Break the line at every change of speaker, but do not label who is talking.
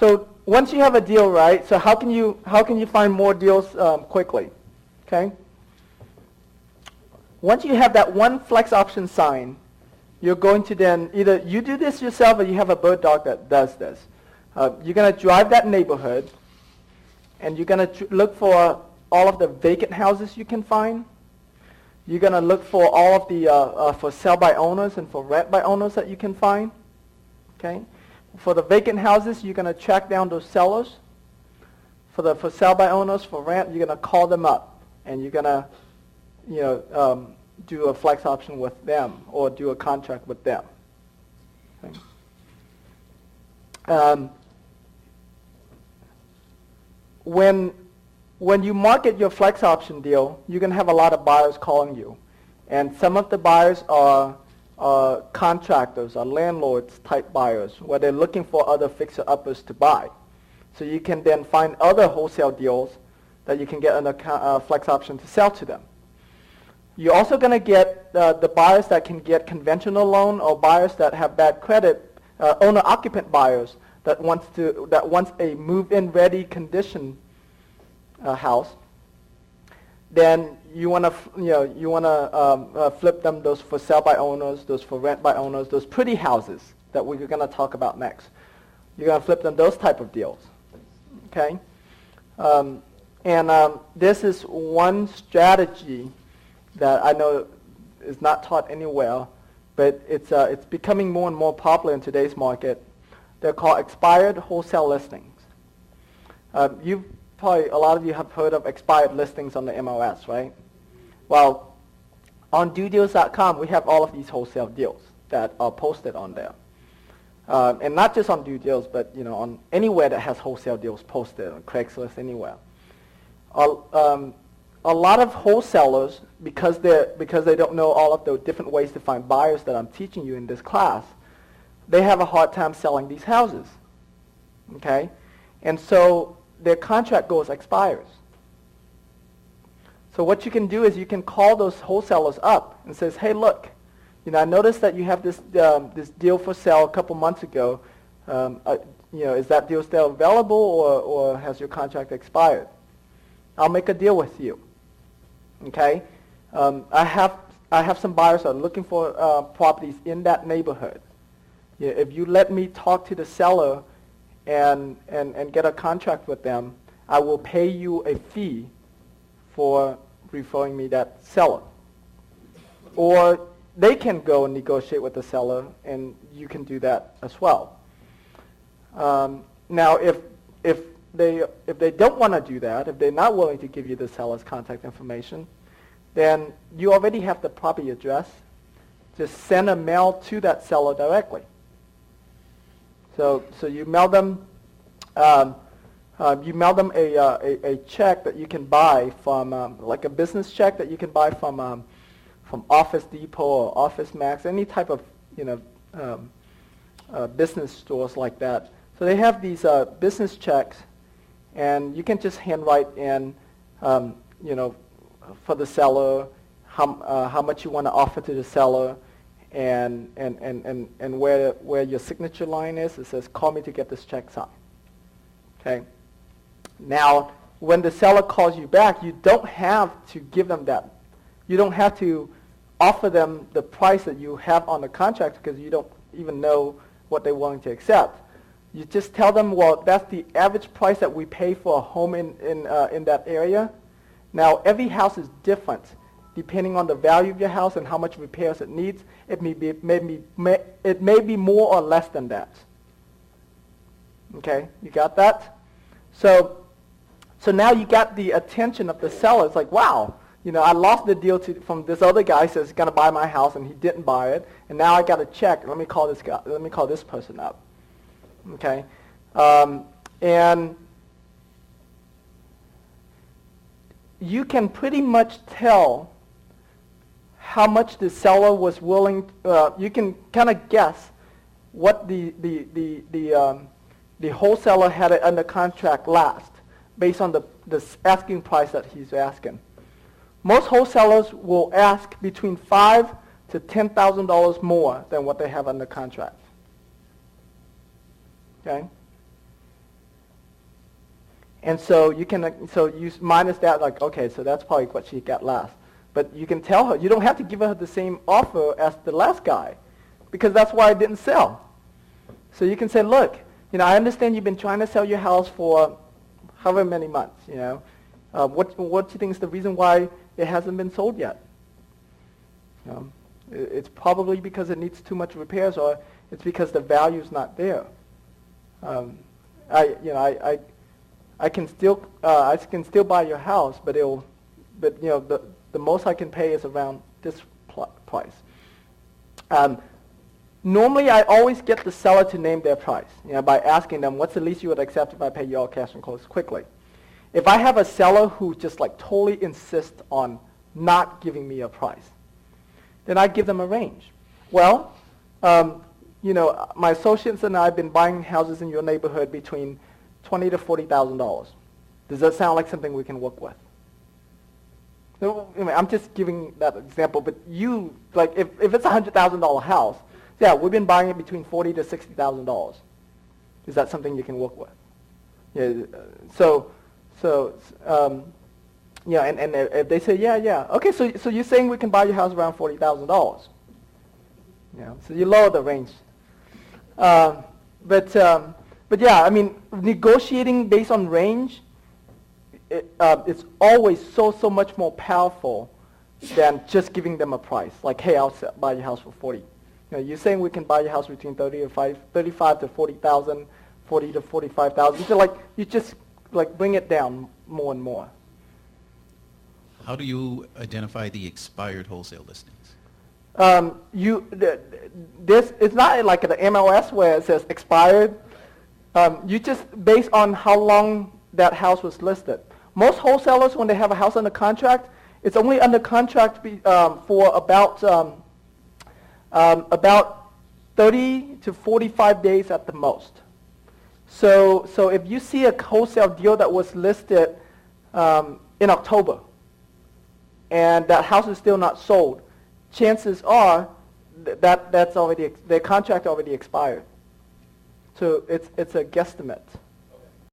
So once you have a deal, right? So how can you find more deals quickly? Okay. Once you have that one flex option sign, you're going to then either you do this yourself or you have a bird dog that does this. You're going to drive that neighborhood, and you're going to look for all of the vacant houses you can find. You're going to look for all of the for sale by owners and for rent by owners that you can find. Okay. For the vacant houses, you're going to track down those sellers. For sale by owners, for rent, you're going to call them up, and you're going to do a flex option with them or do a contract with them. Okay. When you market your flex option deal, you're going to have a lot of buyers calling you. And some of the buyers are contractors or landlords type buyers where they're looking for other fixer-uppers to buy. So you can then find other wholesale deals that you can get on a flex option to sell to them. You're also going to get the buyers that can get conventional loan or buyers that have bad credit, owner-occupant buyers that wants a move-in ready condition house. Then you want to flip them those for sale by owners, those for rent by owners, those pretty houses that we're going to talk about next. You're going to flip them those type of deals. Okay, this is one strategy that I know is not taught anywhere, but it's becoming more and more popular in today's market. They're called expired wholesale listings. A lot of you have heard of expired listings on the MLS, right? Well, on dodeals.com, we have all of these wholesale deals that are posted on there. And not just on DoDeals, but on anywhere that has wholesale deals posted, on Craigslist, anywhere. A lot of wholesalers, because they don't know all of the different ways to find buyers that I'm teaching you in this class, they have a hard time selling these houses. Okay? And so their contract expires. So what you can do is you can call those wholesalers up and says, hey, look, I noticed that you have this deal for sale a couple months ago. Is that deal still available, or has your contract expired? I'll make a deal with you. Okay, I have some buyers that are looking for properties in that neighborhood. If you let me talk to the seller and get a contract with them, I will pay you a fee for referring me that seller. Or they can go and negotiate with the seller, and you can do that as well. Now, if they don't want to do that, if they're not willing to give you the seller's contact information, then you already have the property address. Just send a mail to that seller directly. So you mail them a check that you can buy from like a business check that you can buy from Office Depot or Office Max, any type of business stores like that. So they have these business checks, and you can just handwrite in, for the seller how much you want to offer to the seller, and where your signature line is. It says, call me to get this check signed. Okay. Now, when the seller calls you back, you don't have to give them that. You don't have to offer them the price that you have on the contract, because you don't even know what they're willing to accept. You just tell them, well, that's the average price that we pay for a home in that area. Now, every house is different depending on the value of your house and how much repairs it needs. It may be more or less than that. Okay, you got that? So now you got the attention of the seller. It's like, wow, I lost the deal from this other guy who says he's going to buy my house, and he didn't buy it, and now I got a check. Let me call this guy. Let me call this person up. Okay, and you can pretty much tell how much the seller was willing. You can kind of guess what the wholesaler had it under contract last, based on the asking price that he's asking. Most wholesalers will ask between $5,000 to $10,000 more than what they have under contract. Okay? And so you can, so you minus that, like, okay, so that's probably what she got last. But you can tell her, you don't have to give her the same offer as the last guy, because that's why it didn't sell. So you can say, look, I understand you've been trying to sell your house for however many months, what do you think is the reason why it hasn't been sold yet? It's probably because it needs too much repairs, or it's because the value's not there. I can still buy your house, but the most I can pay is around this price. Normally, I always get the seller to name their price, by asking them, what's the least you would accept if I pay you all cash and close quickly? If I have a seller who just totally insists on not giving me a price, then I give them a range. Well, my associates and I have been buying houses in your neighborhood between $20,000 to $40,000. Does that sound like something we can work with? I'm just giving that example, but if it's a $100,000 house, yeah, we've been buying it between $40,000 to $60,000. Is that something you can work with? Yeah. And if they say yeah, okay, so you're saying we can buy your house around $40,000? So you lower the range. But yeah, negotiating based on range, it's always so much more powerful than just giving them a price. Like, hey, I'll buy your house for 40. You're saying we can buy your house between 35 to 40,000, 40 to 45,000. So you just bring it down more and more.
How do you identify the expired wholesale listings?
It's not like the MLS where it says expired. You just based on how long that house was listed. Most wholesalers, when they have a house under contract, it's only under contract for about 30 to 45 days at the most. So if you see a wholesale deal that was listed in October, and that house is still not sold, chances are that the contract already expired. So it's a guesstimate.